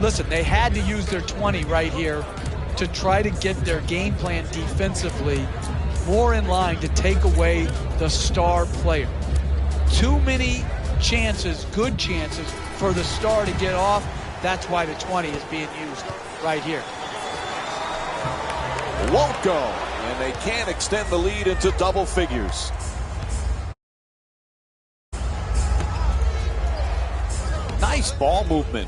listen, they had to use their 20 right here to try to get their game plan defensively more in line to take away the star player. Too many chances, good chances, for the star to get off. That's why the 20 is being used right here. Won't go, and they can't extend the lead into double figures. Nice ball movement.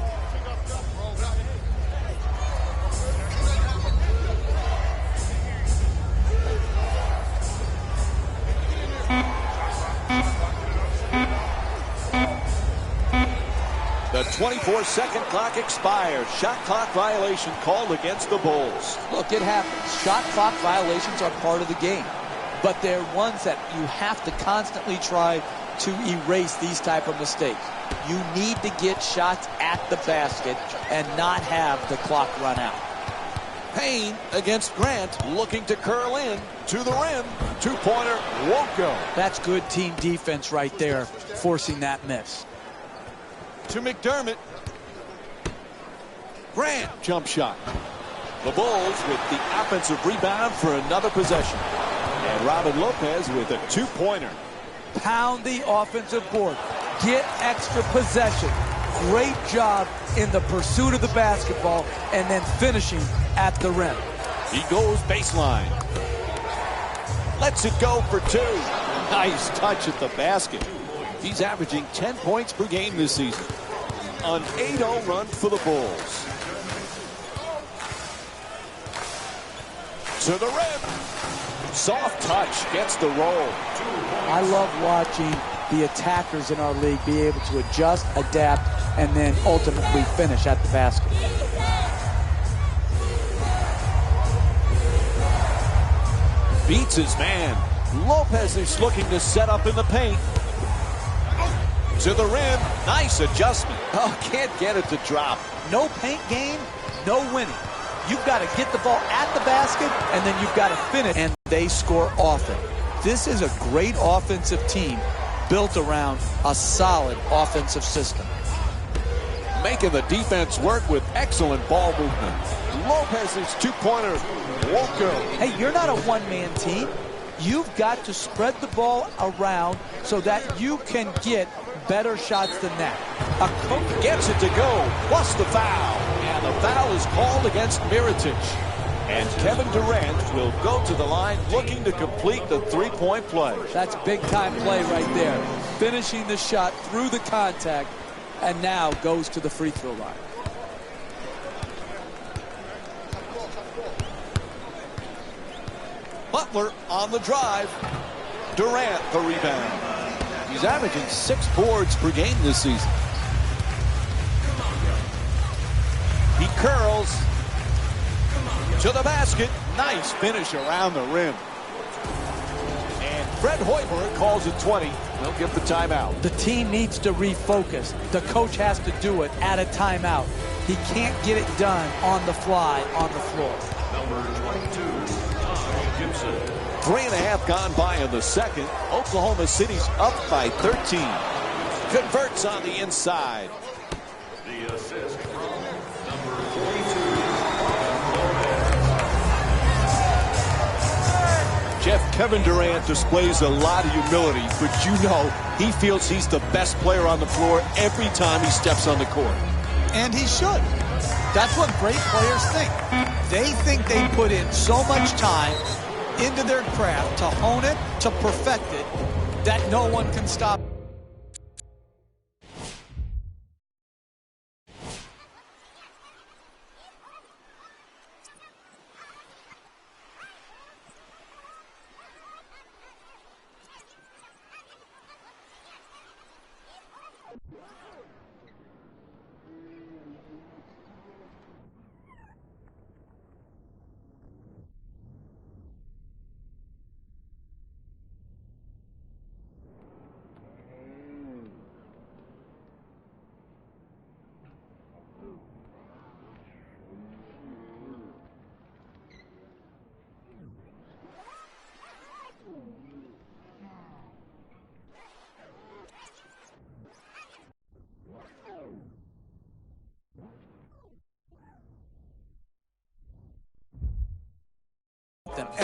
The 24-second clock expires. Shot clock violation called against the Bulls. Look, it happens. Shot clock violations are part of the game, but they're ones that you have to constantly try to erase these type of mistakes. You need to get shots at the basket and not have the clock run out. Payne against Grant, looking to curl in to the rim. Two-pointer won't go. That's good team defense right there, forcing that miss. To McDermott. Grant, jump shot. The Bulls with the offensive rebound for another possession. And Robin Lopez with a two-pointer. Pound the offensive board. Get extra possession. Great job in the pursuit of the basketball and then finishing at the rim. He goes baseline. Lets it go for two. Nice touch at the basket. He's averaging 10 points per game this season. An 8-0 run for the Bulls. To the rim. Soft touch gets the roll. I love watching the attackers in our league be able to adjust, adapt, and then ultimately finish at the basket. Beats his man. Lopez is looking to set up in the paint. To the rim. Nice adjustment. Oh, can't get it to drop. No paint game, no winning. You've got to get the ball at the basket, and then you've got to finish, and they score often. This is a great offensive team built around a solid offensive system. Making the defense work with excellent ball movement. Lopez's two-pointer won't go. Hey, you're not a one-man team. You've got to spread the ball around so that you can get better shots than that. A coach gets it to go, plus the foul. And the foul is called against Mirotic. And Kevin Durant will go to the line looking to complete the three-point play. That's big-time play right there. Finishing the shot through the contact, and now goes to the free throw line. Butler on the drive. Durant the rebound. He's averaging 6 boards per game this season. He curls to the basket. Nice finish around the rim. And Fred Hoiberg calls it 20. He'll get the timeout. The team needs to refocus. The coach has to do it at a timeout. He can't get it done on the fly on the floor. Number 22, Taj Gibson. 3.5 gone by in the second. Oklahoma City's up by 13. Converts on the inside. The assist from number 42, Jeff, Kevin Durant displays a lot of humility, but you know he feels he's the best player on the floor every time he steps on the court. And he should. That's what great players think. They think they put in so much time into their craft to hone it, to perfect it, that no one can stop.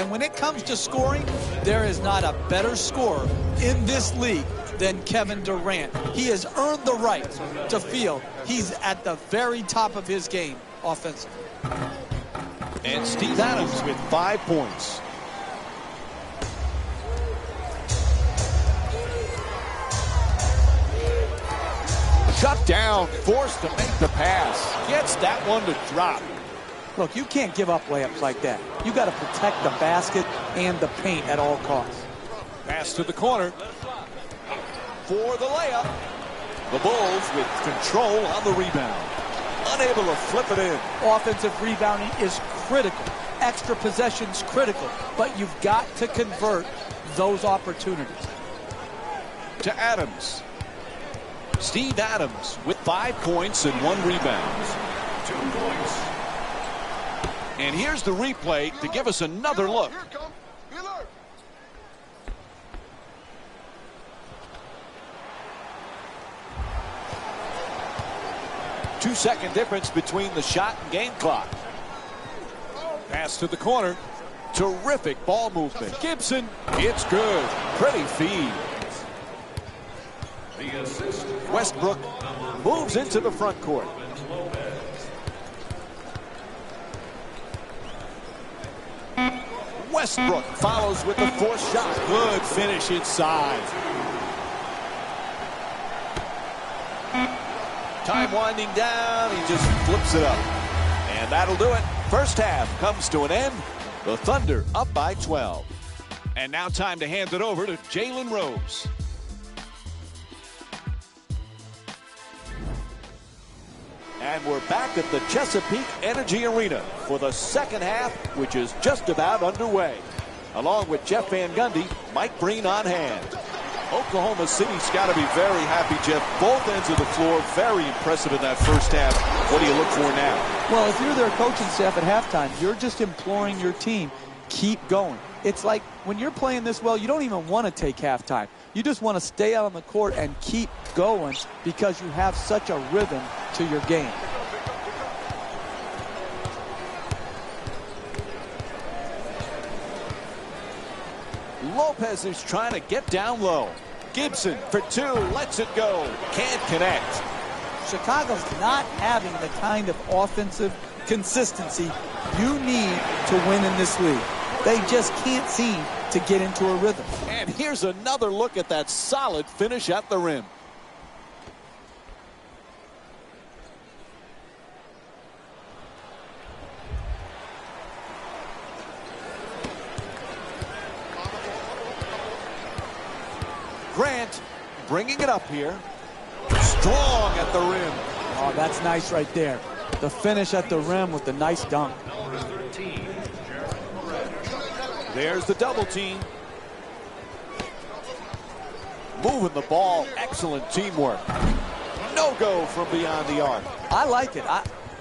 And when it comes to scoring, there is not a better scorer in this league than Kevin Durant. He has earned the right to feel he's at the very top of his game offensively. And Steve Adams with 5 points. Shut down, forced to make the pass. Gets that one to drop. Look, you can't give up layups like that. You got to protect the basket and the paint at all costs. Pass to the corner for the layup. The Bulls with control on the rebound. Unable to flip it in. Offensive rebounding is critical. Extra possessions critical. But you've got to convert those opportunities. To Adams. Steve Adams with 5 points and 1 rebound. 2 points. And here's the replay to give us another look. 2-second difference between the shot and game clock. Pass to the corner. Terrific ball movement. Gibson, it's good. Pretty feed. The assist from Westbrook moves into the front court. Westbrook follows with the fourth shot. Good finish inside. Time winding down. He just flips it up. And that'll do it. First half comes to an end. The Thunder up by 12. And now time to hand it over to Jalen Rose. And we're back at the Chesapeake Energy Arena for the second half, which is just about underway. Along with Jeff Van Gundy, Mike Breen on hand. Oklahoma City's got to be very happy, Jeff. Both ends of the floor, very impressive in that first half. What do you look for now? Well, if you're their coaching staff at halftime, you're just imploring your team, keep going. It's like when you're playing this well, you don't even want to take halftime. You just want to stay out on the court and keep going because you have such a rhythm to your game. Lopez is trying to get down low. Gibson for 2, lets it go. Can't connect. Chicago's not having the kind of offensive consistency you need to win in this league. They just can't seem to get into a rhythm. And here's another look at that solid finish at the rim. Grant bringing it up here. Strong at the rim. Oh, that's nice right there. The finish at the rim with the nice dunk. number 13, There's the double team. Moving the ball. Excellent teamwork. No go from beyond the arc. I like it.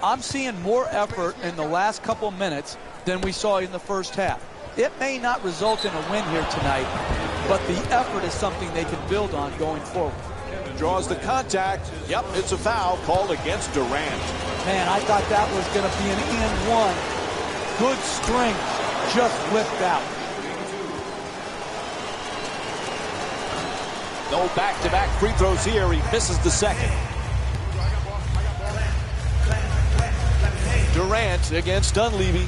I'm seeing more effort in the last couple minutes than we saw in the first half. It may not result in a win here tonight, but the effort is something they can build on going forward. Draws the contact. Yep, it's a foul called against Durant. Man, I thought that was going to be an and one. Good string, just whipped out. No back-to-back free throws here. He misses the second. Durant against Dunleavy.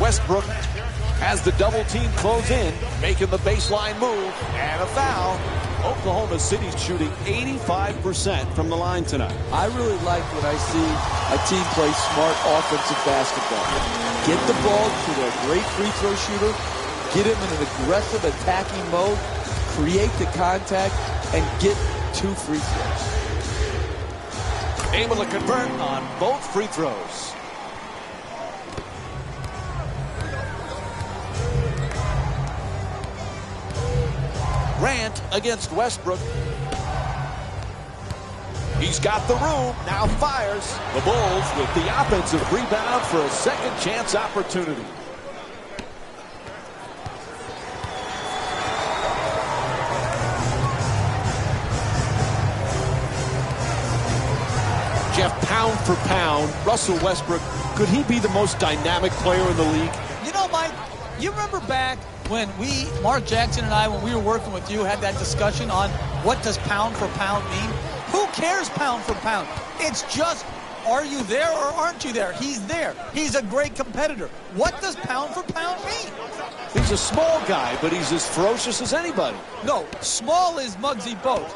Westbrook has the double team close in, making the baseline move, and a foul. Oklahoma City's shooting 85% from the line tonight. I really like when I see a team play smart offensive basketball. Get the ball to a great free throw shooter, get him in an aggressive attacking mode, create the contact, and get 2 free throws. Able to convert on both free throws. Grant against Westbrook. He's got the room, now fires. The Bulls with the offensive rebound for a second chance opportunity. Jeff, pound for pound, Russell Westbrook, could he be the most dynamic player in the league? You know, Mike, you remember back when Mark Jackson and I, when we were working with you, had that discussion on what does pound for pound mean? Who cares pound for pound? It's just, are you there or aren't you there? He's there. He's a great competitor. What does pound for pound mean? He's a small guy, but he's as ferocious as anybody. No, small is Muggsy Bogues.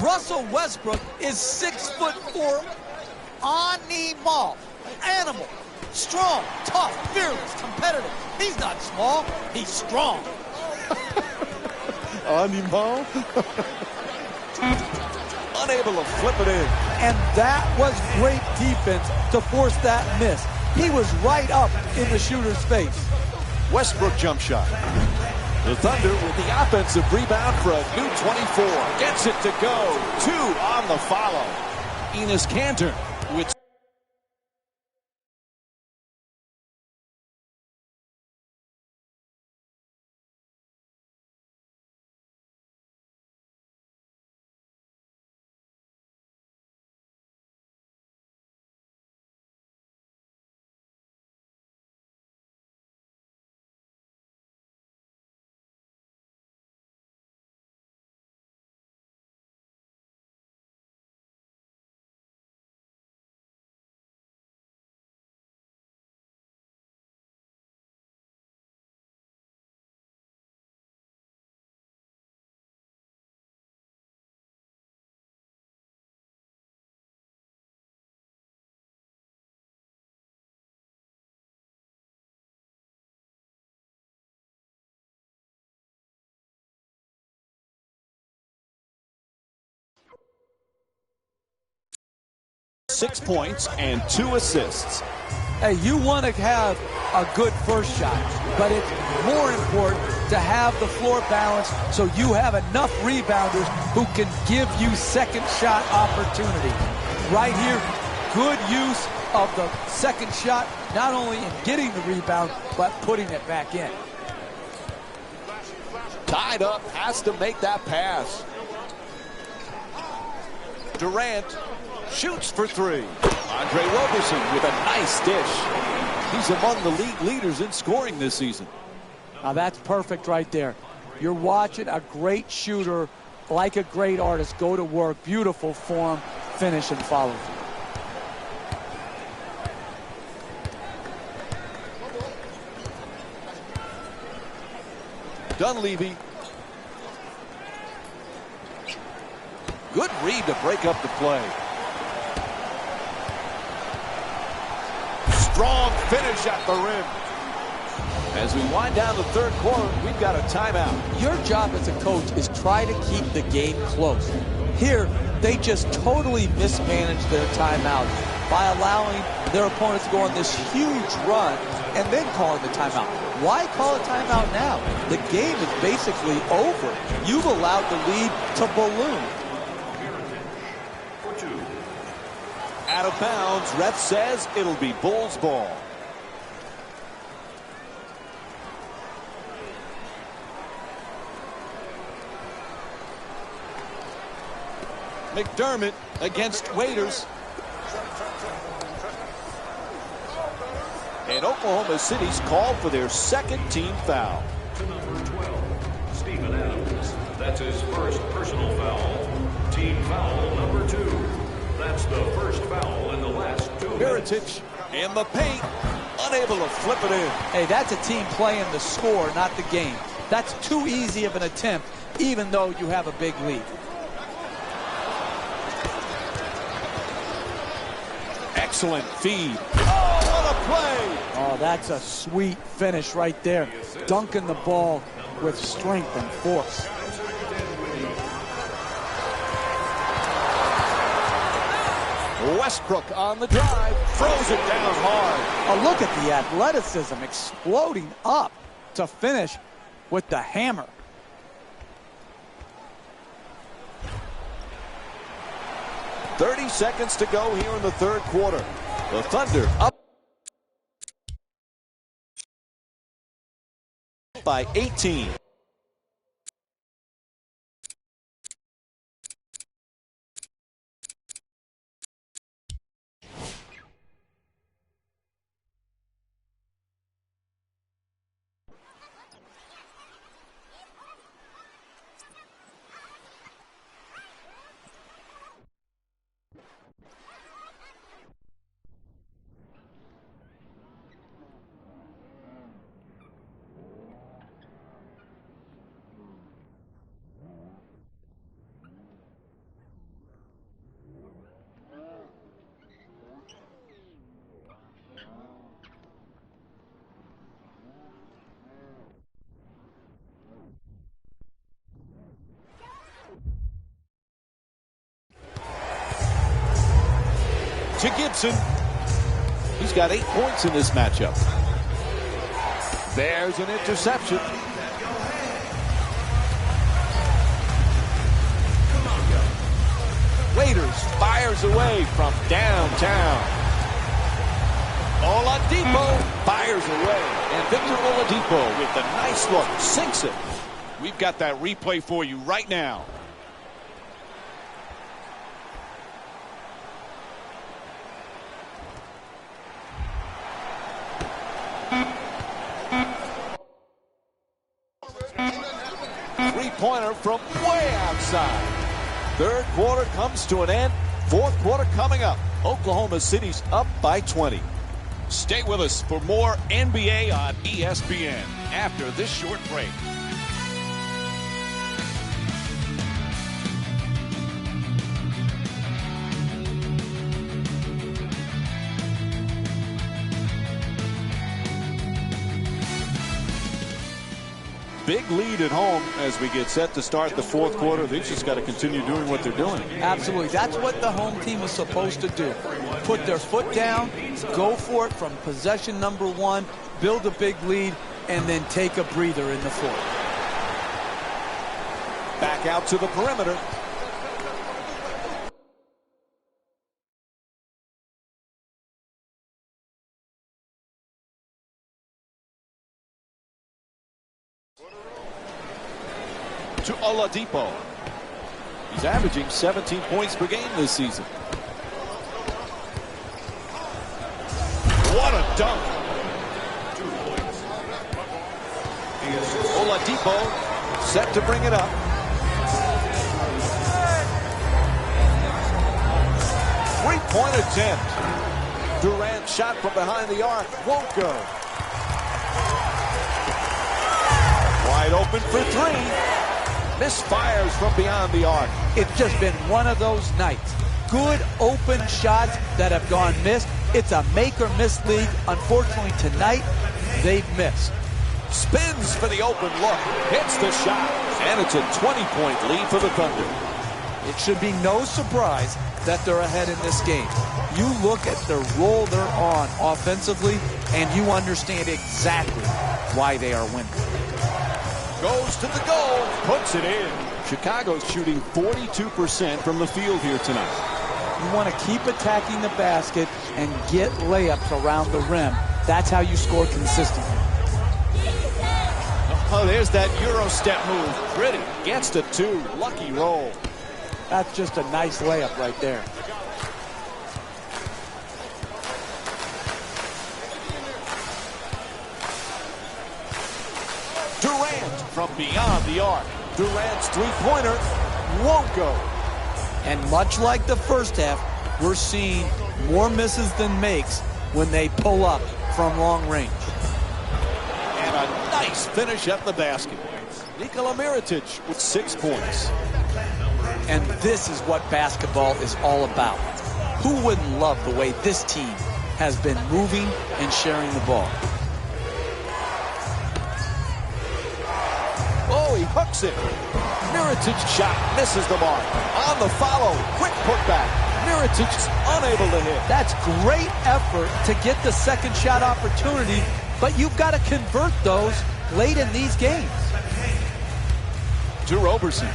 Russell Westbrook is 6'4", animal, animal, strong, tough, fearless, competitive. He's not small, he's strong. Animal? Unable to flip it in. And that was great defense to force that miss. He was right up in the shooter's face. Westbrook jump shot. The Thunder with the offensive rebound for a new 24. Gets it to go. 2 on the follow. Enes Kanter with .6 points and 2 assists. Hey, you want to have a good first shot, but it's more important to have the floor balance so you have enough rebounders who can give you second shot opportunity. Right here, good use of the second shot, not only in getting the rebound, but putting it back in. Tied up, has to make that pass. Durant shoots for 3. Andre Roberson with a nice dish. He's among the league leaders in scoring this season. Now that's perfect right there. You're watching a great shooter, like a great artist, go to work. Beautiful form, finish, and follow through. Dunleavy. Good read to break up the play. Strong finish at the rim. As we wind down the third quarter, we've got a timeout. Your job as a coach is try to keep the game close. Here, they just totally mismanaged their timeout by allowing their opponents to go on this huge run and then calling the timeout. Why call a timeout now? The game is basically over. You've allowed the lead to balloon. Out of bounds, ref says it'll be Bulls ball. McDermott against Waiters. And Oklahoma City's called for their second team foul. To number 12, Steven Adams. That's his first personal foul. Team foul number 2. That's the first foul in the last 2 minutes. Mirotic in the paint, unable to flip it in. Hey, that's a team playing the score, not the game. That's too easy of an attempt, even though you have a big lead. Excellent feed. Oh, what a play! Oh, that's a sweet finish right there. Dunking the ball with strength and force. Westbrook on the drive, throws it down hard. Oh, look at the athleticism exploding up to finish with the hammer. .30 seconds to go here in the third quarter. The Thunder up by 18. to Gibson. He's got 8 points in this matchup. There's an interception. Waiters fires away from downtown. Oladipo fires away. And Victor Oladipo with the nice look sinks it. We've got that replay for you right now. Three-pointer from way outside. Third quarter comes to an end. Fourth quarter coming up. Oklahoma City's up by 20. Stay with us for more NBA on ESPN after this short break. Big lead at home as we get set to start the fourth quarter. They've just got to continue doing what they're doing. Absolutely. That's what the home team is supposed to do. Put their foot down, go for it from possession number one, build a big lead, and then take a breather in the fourth. Back out to the perimeter. To Oladipo. He's averaging 17 points per game this season. What a dunk. Oladipo set to bring it up. Three-point attempt. Durant shot from behind the arc. Won't go. Wide open for three. Misfires from beyond the arc. It's just been one of those nights. Good open shots that have gone missed. It's a make or miss league. Unfortunately tonight, they've missed. Spins for the open look. Hits the shot. And it's a 20-point lead for the Thunder. It should be no surprise that they're ahead in this game. You look at the role they're on offensively, and you understand exactly why they are winning. Goes to the goal, puts it in. Chicago's shooting 42% from the field here tonight. You want to keep attacking the basket and get layups around the rim. That's how you score consistently. Oh, there's that Euro step move. Pretty. Gets to two. Lucky roll. That's just a nice layup right there. Durant from beyond the arc. Durant's three-pointer won't go. And much like the first half, we're seeing more misses than makes when they pull up from long range. And a nice finish at the basket. Nikola Mirotic with 6 points. And this is what basketball is all about. Who wouldn't love the way this team has been moving and sharing the ball? Oh, he hooks it. Mirotic's shot misses the mark. On the follow, quick putback. Mirotic's unable to hit. That's great effort to get the second shot opportunity, but you've got to convert those late in these games. To Roberson.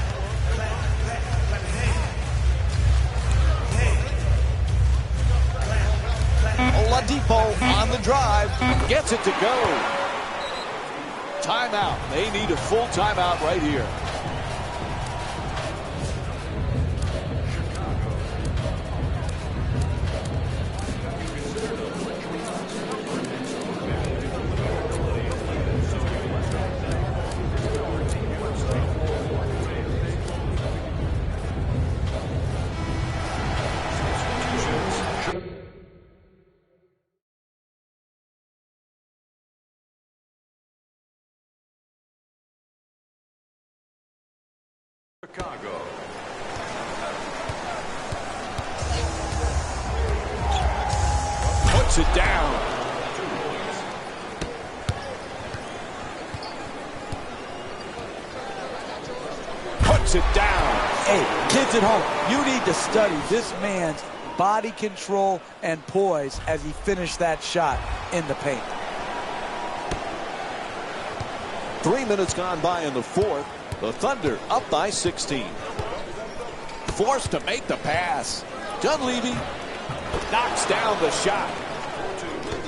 Oladipo on the drive. Gets it to go. Timeout. They need a full timeout right here. Chicago. Puts it down. Puts it down. Hey, kids at home, you need to study this man's body control and poise as he finished that shot in the paint. 3 minutes gone by in the fourth. The Thunder up by 16. Forced to make the pass. Dunleavy knocks down the shot.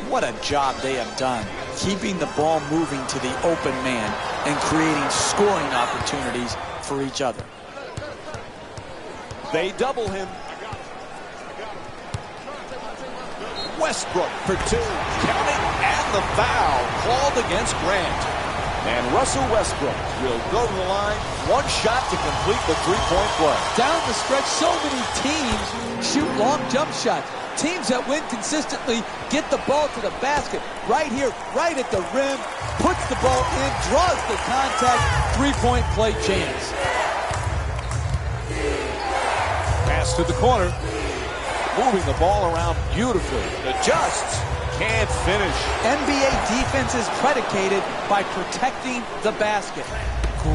What a job they have done, keeping the ball moving to the open man and creating scoring opportunities for each other. They double him. Westbrook for two. Counting, and the foul called against Grant. And Russell Westbrook will go to the line. One shot to complete the three-point play. Down the stretch, so many teams shoot long jump shots. Teams that win consistently get the ball to the basket. Right here, right at the rim, puts the ball in, draws the contact, three-point play chance. Pass to the corner. Moving the ball around beautifully. Adjusts. Can't finish. NBA defense is predicated by protecting the basket.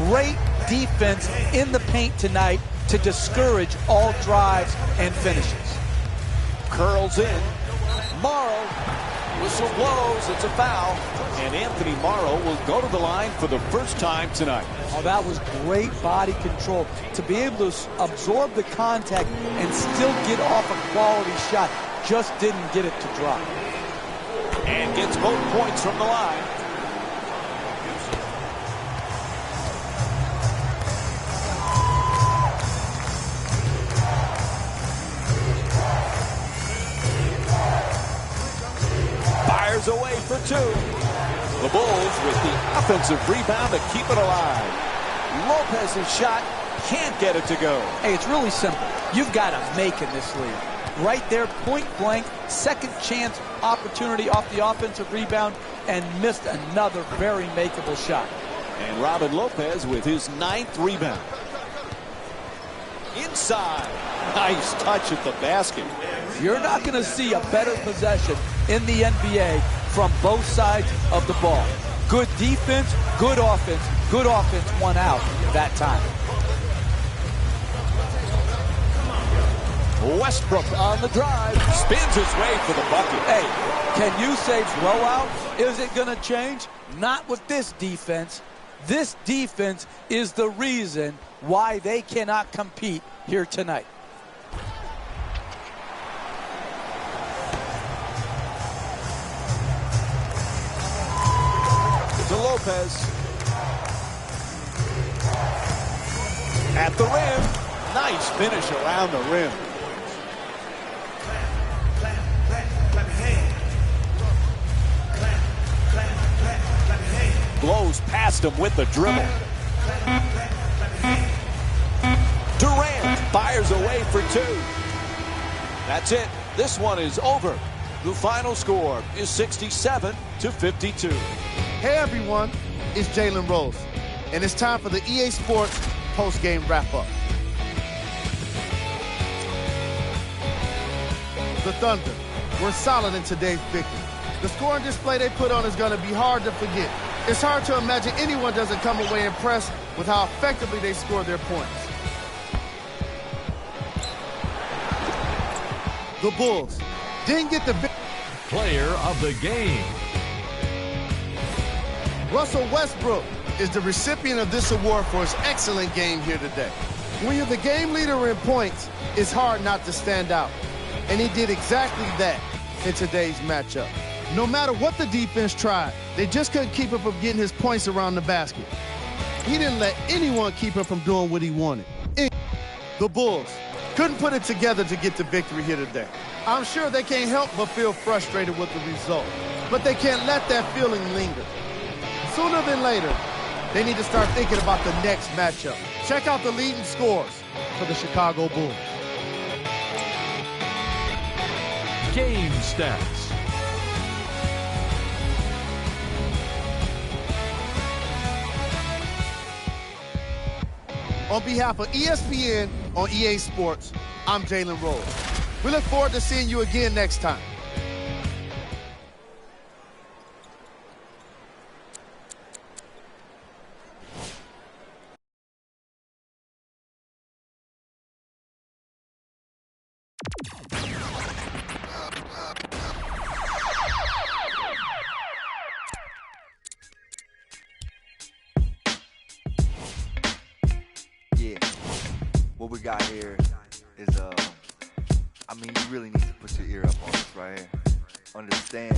Great defense in the paint tonight to discourage all drives and finishes. Curls in. Morrow. Whistle blows. It's a foul. And Anthony Morrow will go to the line for the first time tonight. Oh, that was great body control. To be able to absorb the contact and still get off a quality shot. Just didn't get it to drop. And gets both points from the line. Fires away for two. The Bulls with the offensive rebound to keep it alive. Lopez's shot can't get it to go. Hey, it's really simple. You've got to make in this league. Right there, point blank, second chance opportunity off the offensive rebound, and missed another very makeable shot. And Robin Lopez with his 9th rebound. Inside. Nice touch at the basket. You're not going to see a better possession in the NBA from both sides of the ball. Good defense, good offense won out that time. Westbrook on the drive, spins his way for the bucket. Hey, can you say blowout? Is it going to change? Not with this defense. This defense is the reason why they cannot compete here tonight. To Lopez. At the rim. Nice finish around the rim. Blows past him with the dribble. Durant fires away for two. That's it. This one is over. The final score is 67-52. Hey everyone, it's Jalen Rose, and it's time for the EA Sports post-game wrap-up. The Thunder were solid in today's victory. The scoring display they put on is going to be hard to forget. It's hard to imagine anyone doesn't come away impressed with how effectively they scored their points. The Bulls didn't get the Player of the game. Russell Westbrook is the recipient of this award for his excellent game here today. When you're the game leader in points, it's hard not to stand out. And he did exactly that in today's matchup. No matter what the defense tried, they just couldn't keep him from getting his points around the basket. He didn't let anyone keep him from doing what he wanted. The Bulls couldn't put it together to get the victory here today. I'm sure they can't help but feel frustrated with the result, but they can't let that feeling linger. Sooner than later, they need to start thinking about the next matchup. Check out the leading scores for the Chicago Bulls. Game stats. On behalf of ESPN on EA Sports, I'm Jalen Rose. We look forward to seeing you again next time. we got here is, I mean, you really need to put your ear up on this right here. Understand.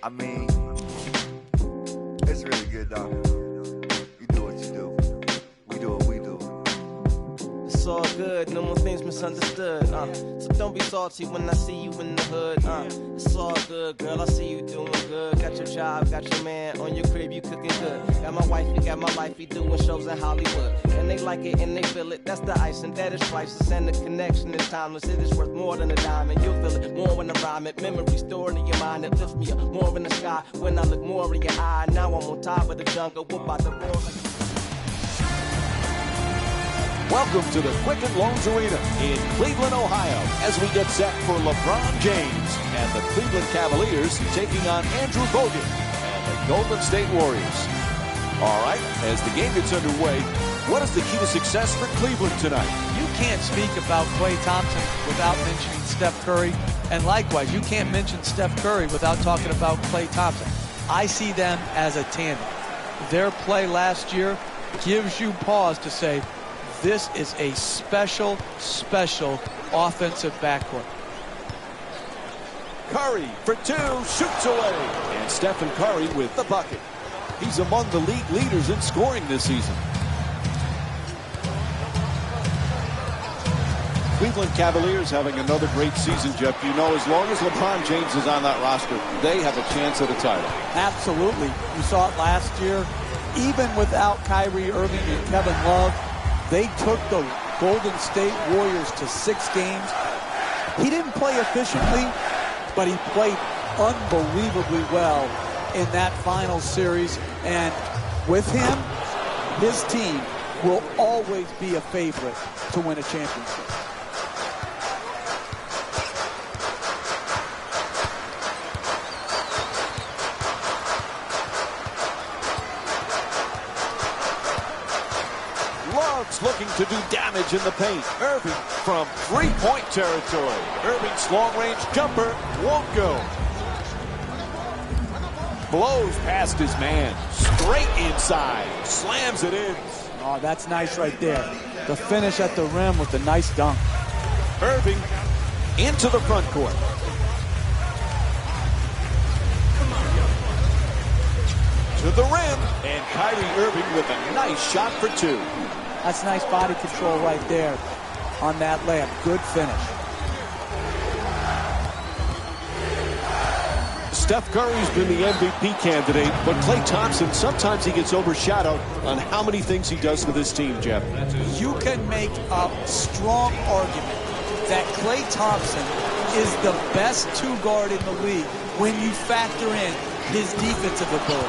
I mean, it's really good, though. You do what you do. We do what we do. It's all good, no more things misunderstood. So don't be salty when I see you in the hood. It's all good, girl, I see you doing good. Got your job, got your man on your crib, you cooking good. Got my wifey, got my lifey doing shows in Hollywood. And they like it and they feel it, that's the ice and that is priceless. And the connection is timeless, it is worth more than a diamond. You'll feel it more when I rhyme it. Memory stored in your mind, it lifts me up more in the sky. When I look more in your eye, now I'm on top of the jungle. We're about to roar like... Welcome to the Quicken Loans Arena in Cleveland, Ohio, as we get set for LeBron James and the Cleveland Cavaliers taking on Andrew Bogut and the Golden State Warriors. All right, as the game gets underway, what is the key to success for Cleveland tonight? You can't speak about Klay Thompson without mentioning Steph Curry. And likewise, you can't mention Steph Curry without talking about Klay Thompson. I see them as a tandem. Their play last year gives you pause to say, this is a special, special offensive backcourt. Curry for two, shoots away. And Stephen Curry with the bucket. He's among the league leaders in scoring this season. Cleveland Cavaliers having another great season, Jeff. You know, as long as LeBron James is on that roster, they have a chance at a title. Absolutely. You saw it last year. Even without Kyrie Irving and Kevin Love, they took the Golden State Warriors to 6 games. He didn't play efficiently, but he played unbelievably well in that final series. And with him, his team will always be a favorite to win a championship. Love's looking to do damage in the paint. Irving from three-point territory. Irving's long-range jumper won't go. Blows past his man. Straight inside. Slams it in. Oh, that's nice right there. The finish at the rim with the nice dunk. Irving into the front court. To the rim. And Kyrie Irving with a nice shot for 2. That's nice body control right there on that layup. Good finish. Steph Curry's been the MVP candidate, but Klay Thompson, sometimes he gets overshadowed on how many things he does for this team, Jeff. You can make a strong argument that Klay Thompson is the best 2-guard in the league when you factor in his defensive ability.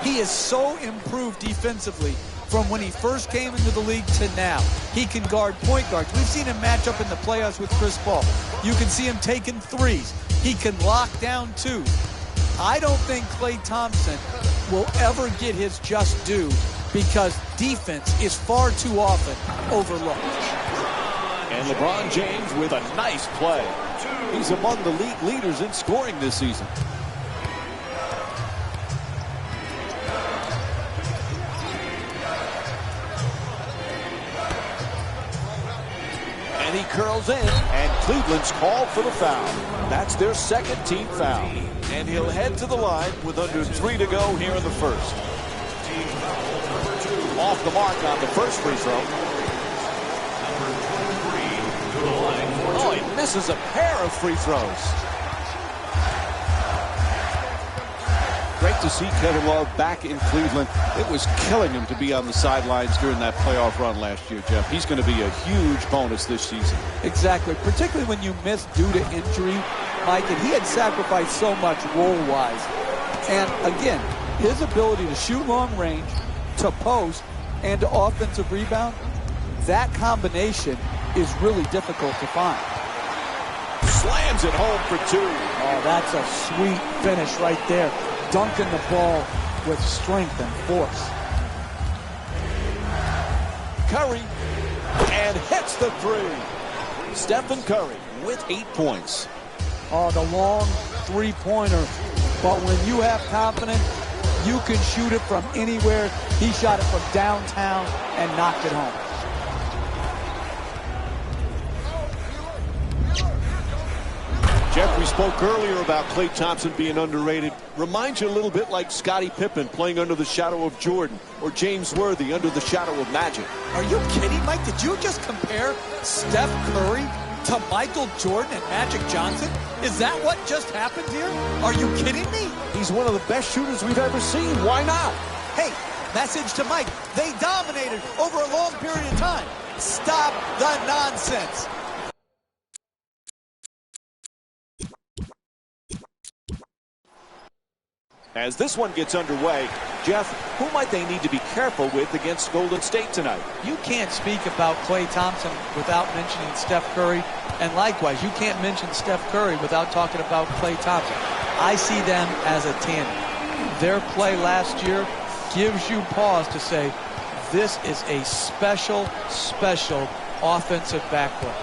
He is so improved defensively from when he first came into the league to now. He can guard point guards. We've seen him match up in the playoffs with Chris Paul. You can see him taking threes. He can lock down 2. I don't think Klay Thompson will ever get his just due because defense is far too often overlooked. And LeBron James with a nice play. He's among the league leaders in scoring this season. And he curls in, and Cleveland's called for the foul. That's their second team foul. And he'll head to the line with under 3 to go here in the first. Off the mark on the first free throw. Oh, he misses a pair of free throws. Great to see Kevin Love back in Cleveland. It was killing him to be on the sidelines during that playoff run last year, Jeff. He's going to be a huge bonus this season. Exactly, particularly when you miss due to injury, Mike, and he had sacrificed so much role-wise. And again, his ability to shoot long range, to post, and to offensive rebound, that combination is really difficult to find. Slams it home for 2. Oh, that's a sweet finish right there. Dunking the ball with strength and force. Curry, and hits the 3. Stephen Curry with 8 points. Oh, the long 3-pointer. But when you have confidence, You can shoot it from anywhere. He shot it from downtown and knocked it home. Jeff, we spoke earlier about Klay Thompson being underrated. Reminds you a little bit like Scottie Pippen playing under the shadow of Jordan, or James Worthy under the shadow of Magic. Are you kidding, Mike? Did you just compare Steph Curry to Michael Jordan and Magic Johnson? Is that what just happened here? Are you kidding me? He's one of the best shooters we've ever seen. Why not? Hey, message to Mike. They dominated over a long period of time. Stop the nonsense. As this one gets underway, Jeff, who might they need to be careful with against Golden State tonight? You can't speak about Klay Thompson without mentioning Steph Curry. And likewise, you can't mention Steph Curry without talking about Klay Thompson. I see them as a tandem. Their play last year gives you pause to say, this is a special, special offensive backcourt.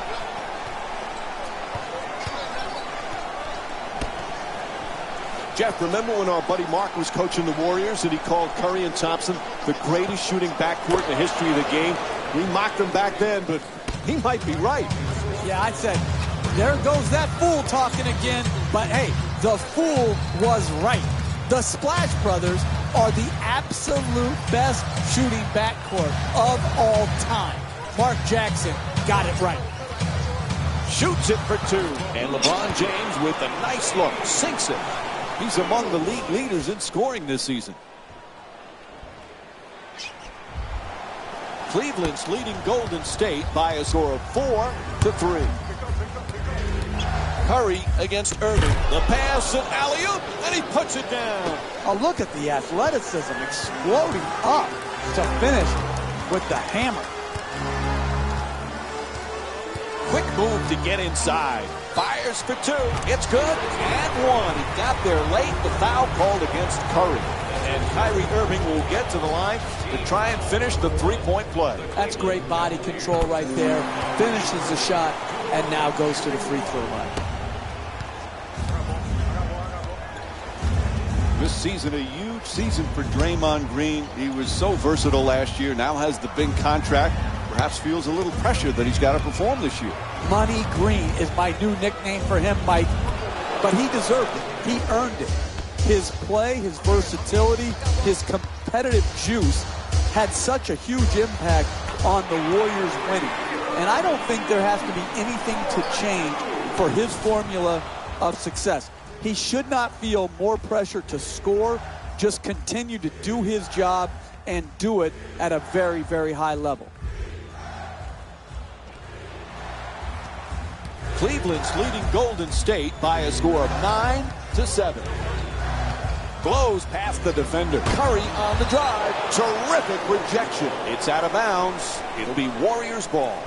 Jeff, remember when our buddy Mark was coaching the Warriors and he called Curry and Thompson the greatest shooting backcourt in the history of the game? We mocked them back then, but he might be right. Yeah, I said, there goes that fool talking again. But hey, the fool was right. The Splash Brothers are the absolute best shooting backcourt of all time. Mark Jackson got it right. Shoots it for two. And LeBron James with a nice look, sinks it. He's among the league leaders in scoring this season. Cleveland's leading Golden State by a score of 4-3. Curry against Irving. The pass and alley-oop, and he puts it down. Oh, look at the athleticism exploding up to finish with the hammer. Quick move to get inside. Fires for two. It's good. And one. He got there late. The foul called against Curry. And Kyrie Irving will get to the line to try and finish the three-point play. That's great body control right there. Finishes the shot and now goes to the free throw line. This season, a huge season for Draymond Green. He was so versatile last year. Now has the big contract. Perhaps feels a little pressure that he's got to perform this year. Money Green is my new nickname for him, Mike. But he deserved it. He earned it. His play, his versatility, his competitive juice had such a huge impact on the Warriors winning. And I don't think there has to be anything to change for his formula of success. He should not feel more pressure to score, just continue to do his job and do it at a very, very high level. Cleveland's leading Golden State by a score of 9-7. Blows past the defender. Curry on the drive. Terrific rejection. It's out of bounds. It'll be Warriors ball.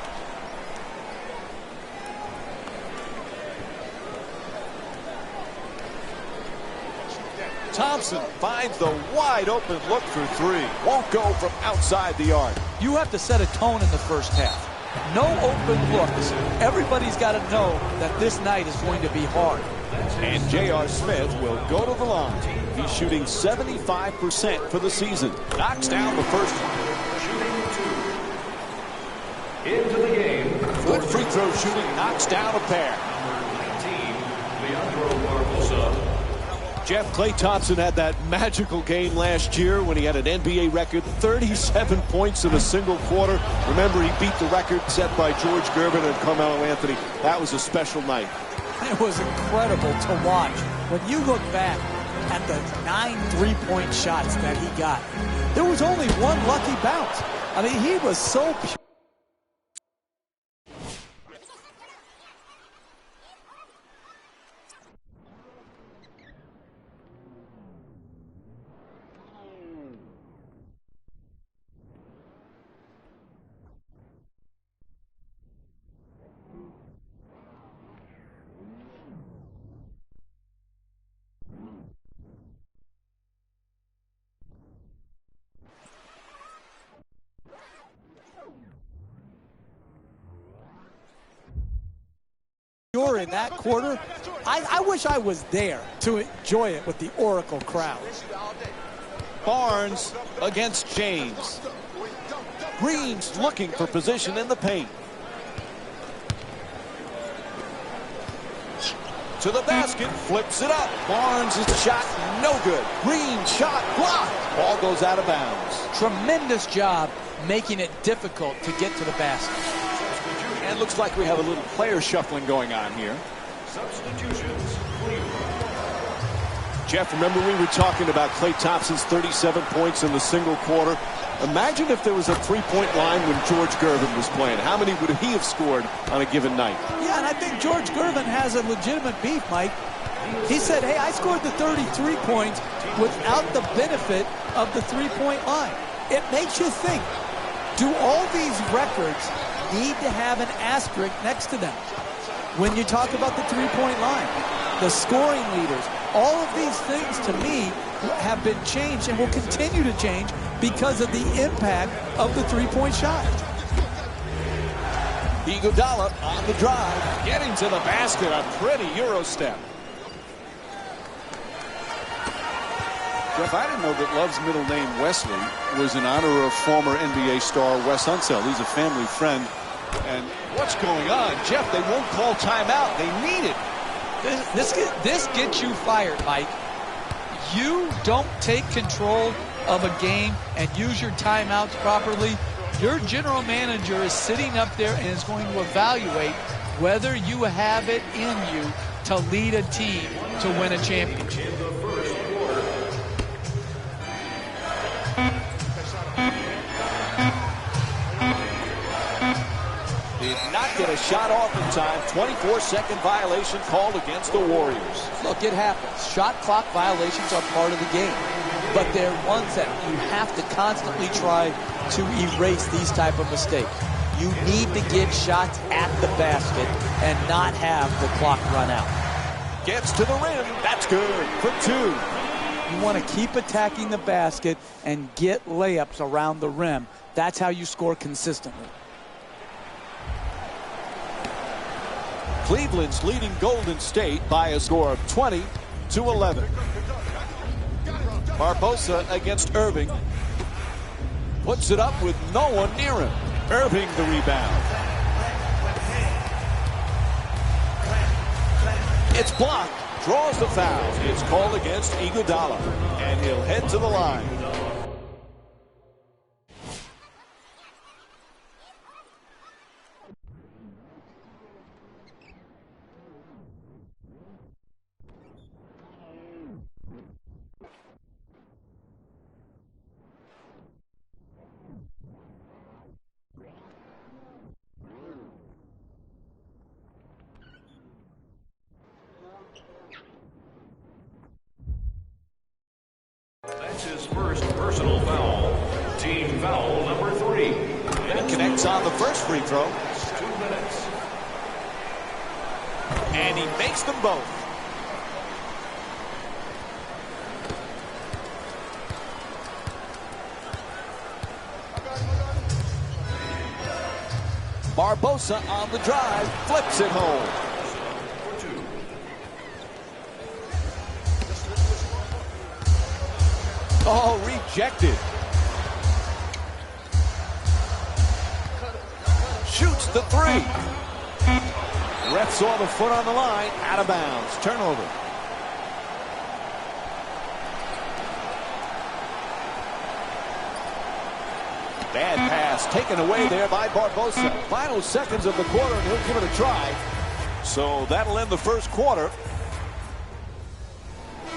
Thompson finds the wide open look for three. Won't go from outside the arc. You have to set a tone in the first half. No open looks. Everybody's got to know that this night is going to be hard. And J.R. Smith will go to the line. He's shooting 75% for the season. Knocks down the first one. Shooting two. Into the game. Good free throw shooting. Knocks down a pair. 19, Leandro Barbosa. Jeff, Klay Thompson had that magical game last year when he had an NBA record, 37 points in a single quarter. Remember, he beat the record set by George Gervin and Carmelo Anthony. That was a special night. It was incredible to watch. When you look back at the 9 3-point shots that he got, there was only one lucky bounce. I mean, he was so pure. In that quarter, I wish I was there to enjoy it with the Oracle crowd. Barnes against James. Green's looking for position in the paint. To the basket, flips it up. Barnes' shot, no good. Green shot blocked. Ball goes out of bounds. Tremendous job making it difficult to get to the basket. And looks like we have a little player shuffling going on here. Substitutions, Cleveland. Jeff, remember we were talking about Klay Thompson's 37 points in the single quarter. Imagine if there was a three-point line when George Gervin was playing. How many would he have scored on a given night? Yeah, and I think George Gervin has a legitimate beef, Mike. He said, hey, I scored the 33 points without the benefit of the three-point line. It makes you think, do all these records need to have an asterisk next to them? When you talk about the three-point line, the scoring leaders, all of these things to me have been changed and will continue to change because of the impact of the three-point shot. Iguodala on the drive, getting to the basket, a pretty Euro step. Jeff, I didn't know that Love's middle name, Wesley, was in honor of former NBA star Wes Unseld. He's a family friend. And what's going on? Jeff, they won't call timeout. They need it. This gets you fired, Mike. You don't take control of a game and use your timeouts properly. Your general manager is sitting up there and is going to evaluate whether you have it in you to lead a team to win a championship. Did not get a shot off in time. 24-second violation called against the Warriors. Look, it happens. Shot clock violations are part of the game. But they're ones that you have to constantly try to erase these type of mistakes. You need to get shots at the basket and not have the clock run out. Gets to the rim. That's good for two. You want to keep attacking the basket and get layups around the rim. That's how you score consistently. Cleveland's leading Golden State by a score of 20-11. Barbosa against Irving. Puts it up with no one near him. Irving the rebound. It's blocked. Draws the foul. It's called against Iguodala. And he'll head to the line. That's his first personal foul. Team foul number 3. And he connects on the first free throw. 2 minutes. And he makes them both. Barbosa on the drive, flips it home. Oh, rejected. Shoots the three. Ref saw the foot on the line, out of bounds, turnover. Bad pass taken away there by Barbosa. Final seconds of the quarter, and he'll give it a try. So that'll end the first quarter.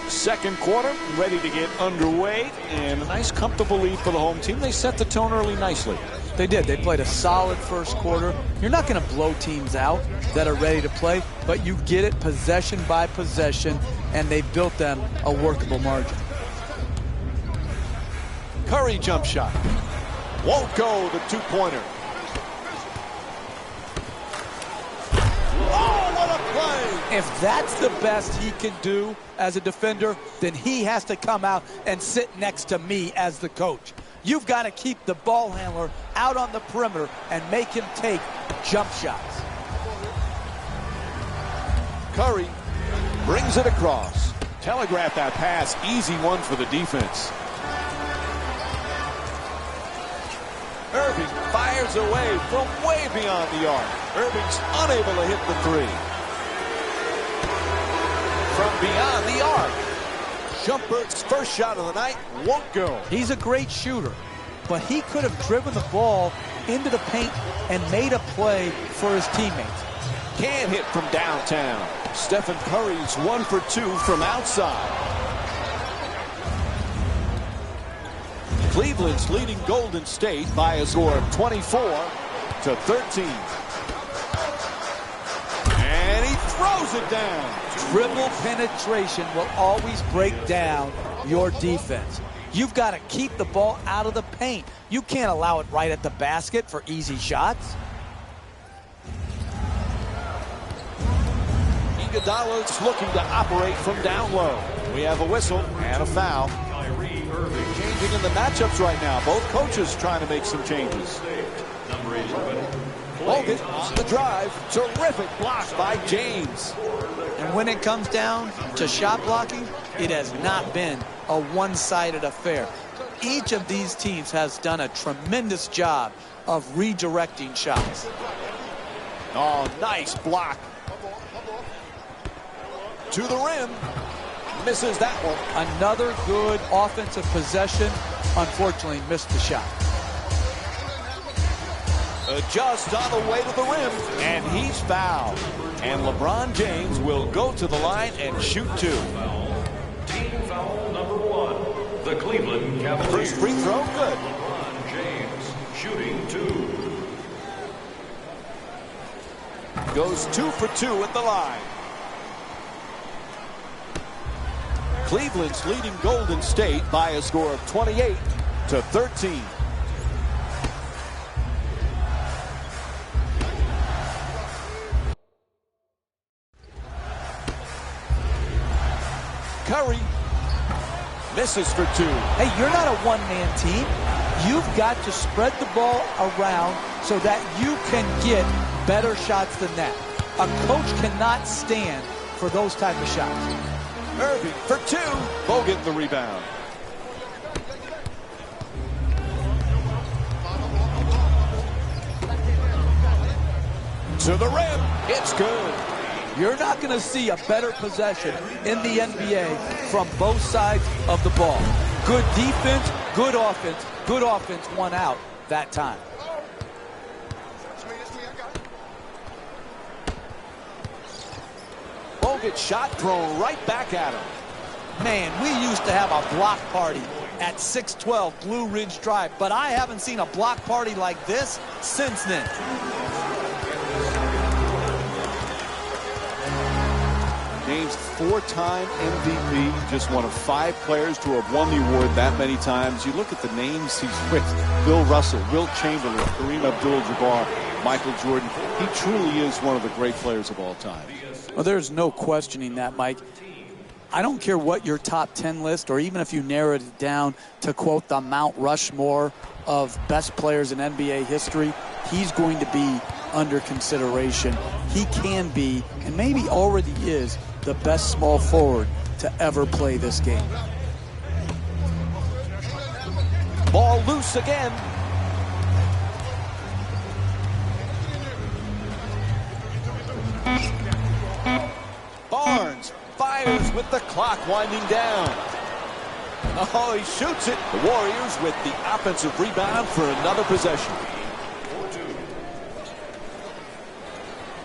Second quarter ready to get underway, and a nice comfortable lead for the home team. They set the tone early nicely. They did. They played a solid first quarter. You're not going to blow teams out that are ready to play, but you get it possession by possession, and they built them a workable margin. Curry jump shot. Won't go, the two-pointer. Oh, what a play! If that's the best he can do as a defender, then he has to come out and sit next to me as the coach. You've got to keep the ball handler out on the perimeter and make him take jump shots. Curry brings it across. Telegraph that pass. Easy one for the defense. Irving fires away from way beyond the arc. Irving's unable to hit the three. From beyond the arc. Shumpert's first shot of the night won't go. He's a great shooter, but he could have driven the ball into the paint and made a play for his teammates. Can't hit from downtown. Stephen Curry's 1 for 2 from outside. Cleveland's leading Golden State by a score of 24-13. And he throws it down. Dribble penetration will always break down your defense. You've got to keep the ball out of the paint. You can't allow it right at the basket for easy shots. Iguodala's looking to operate from down low. We have a whistle and a foul. Changing in the matchups right now. Both coaches trying to make some changes. Bogut on the drive. Terrific block by James. And when it comes down to shot blocking, it has not been a one-sided affair. Each of these teams has done a tremendous job of redirecting shots. Oh, nice block. To the rim. Misses that one. Another good offensive possession. Unfortunately, missed the shot. Just on the way to the rim, and he's fouled. And LeBron James will go to the line and shoot 2. Team foul number 1. The Cleveland Cavaliers. First free throw, good. LeBron James shooting 2. Goes 2 for 2 at the line. Cleveland's leading Golden State by a score of 28-13. Curry misses for 2. Hey, you're not a one-man team. You've got to spread the ball around so that you can get better shots than that. A coach cannot stand for those type of shots. Irving for 2. Bogut the rebound. To the rim. It's good. You're not going to see a better possession in the NBA from both sides of the ball. Good defense, good offense. Good offense won out that time. Bogut shot thrown right back at him. Man, we used to have a block party at 612 Blue Ridge Drive, but I haven't seen a block party like this since then. James, 4-time MVP, just one of 5 players to have won the award that many times. You look at the names he's with: Bill Russell, Wilt Chamberlain, Kareem Abdul-Jabbar, Michael Jordan. He truly is one of the great players of all time. Well, there's no questioning that, Mike. I don't care what your top 10 list, or even if you narrowed it down to quote the Mount Rushmore of best players in NBA history, he's going to be under consideration. He can be, and maybe already is, the best small forward to ever play this game. Ball loose again. Barnes fires with the clock winding down. Oh, he shoots it. The Warriors with the offensive rebound for another possession.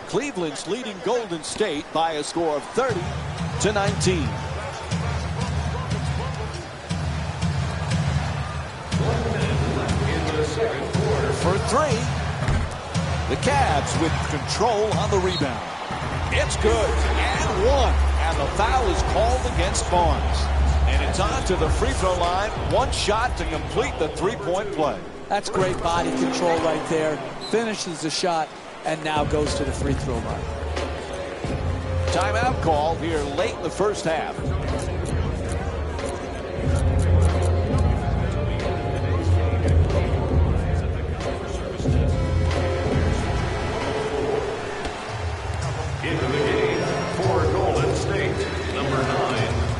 Cleveland's leading Golden State by a score of 30-19. For 3. The Cavs with control on the rebound. It's good. And 1. And the foul is called against Barnes. And it's on to the free throw line. 1 shot to complete the 3-point play. That's great body control right there. Finishes the shot and now goes to the free throw line. Timeout call here late in the first half. Into the game for Golden State, number 9,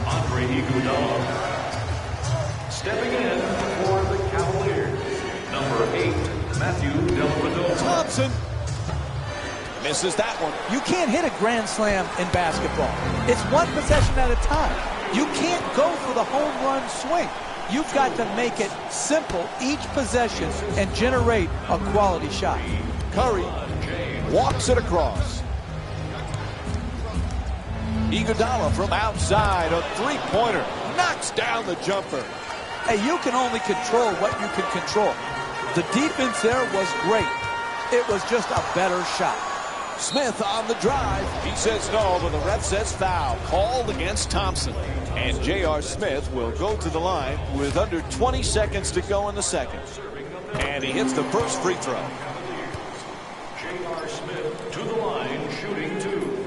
Andre Iguodala. Stepping in for the Cavaliers, number 8, Matthew Dellavedova. Thompson misses that one. You can't hit a grand slam in basketball. It's one possession at a time. You can't go for the home run swing. You've got to make it simple each possession and generate a quality shot. Curry walks it across. Iguodala from outside, a three-pointer, knocks down the jumper. Hey, you can only control what you can control. The defense there was great. It was just a better shot. Smith on the drive. He says no, but the ref says foul. Called against Thompson. And J.R. Smith will go to the line with under 20 seconds to go in the second. And he hits the first free throw. J.R. Smith to the line, shooting two.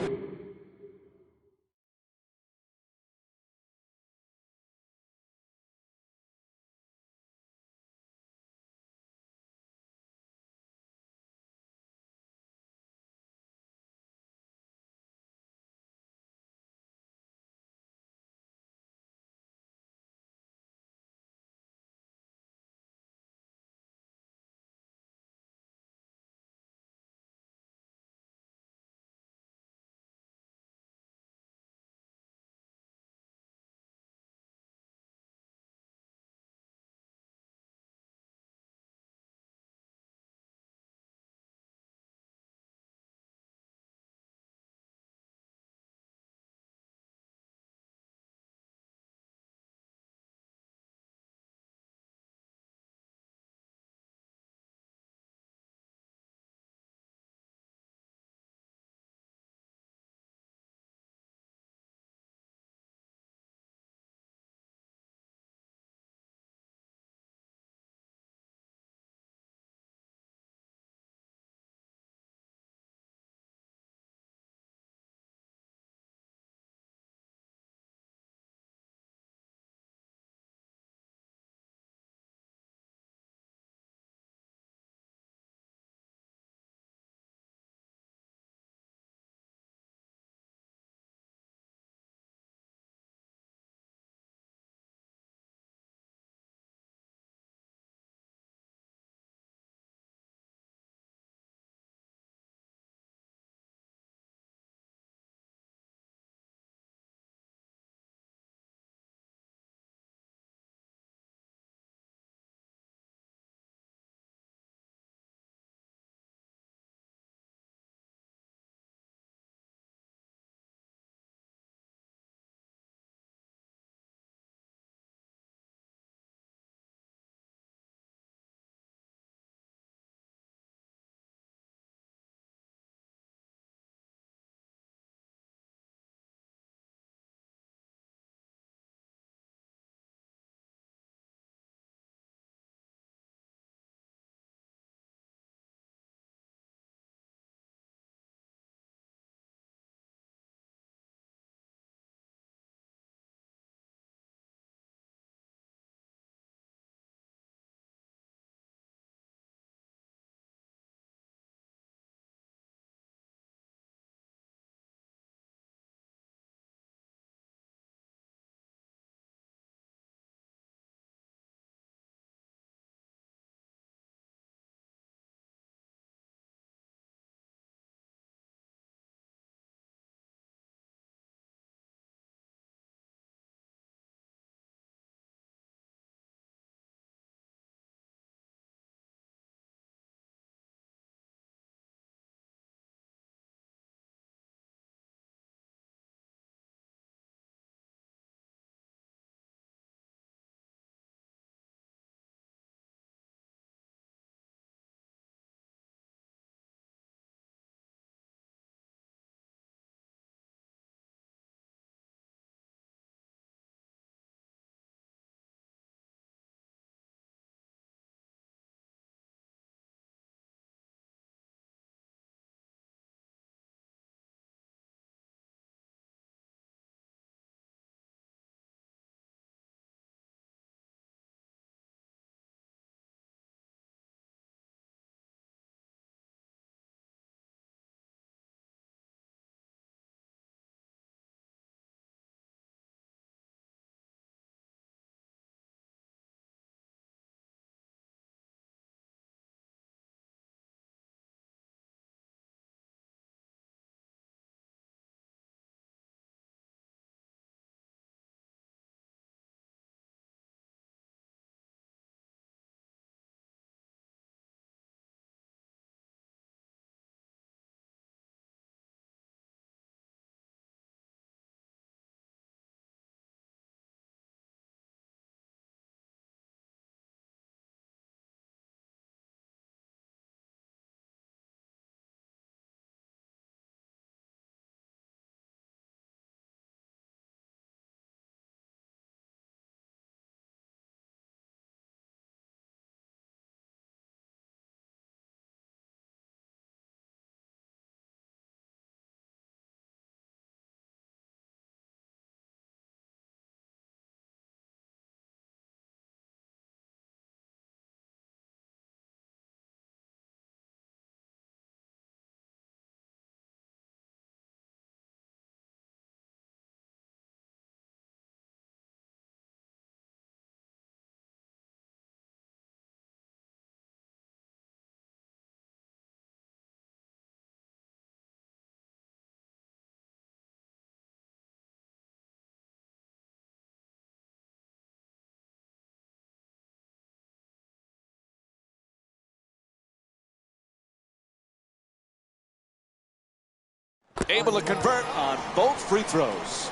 Able to convert on both free throws.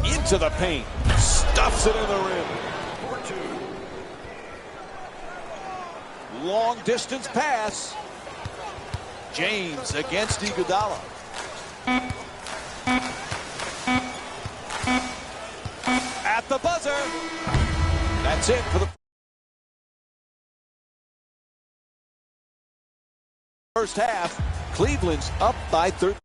Into the paint. Stuffs it in the rim. Long distance pass. James against Iguodala. At the buzzer. That's it for the first half. Cleveland's up by 13.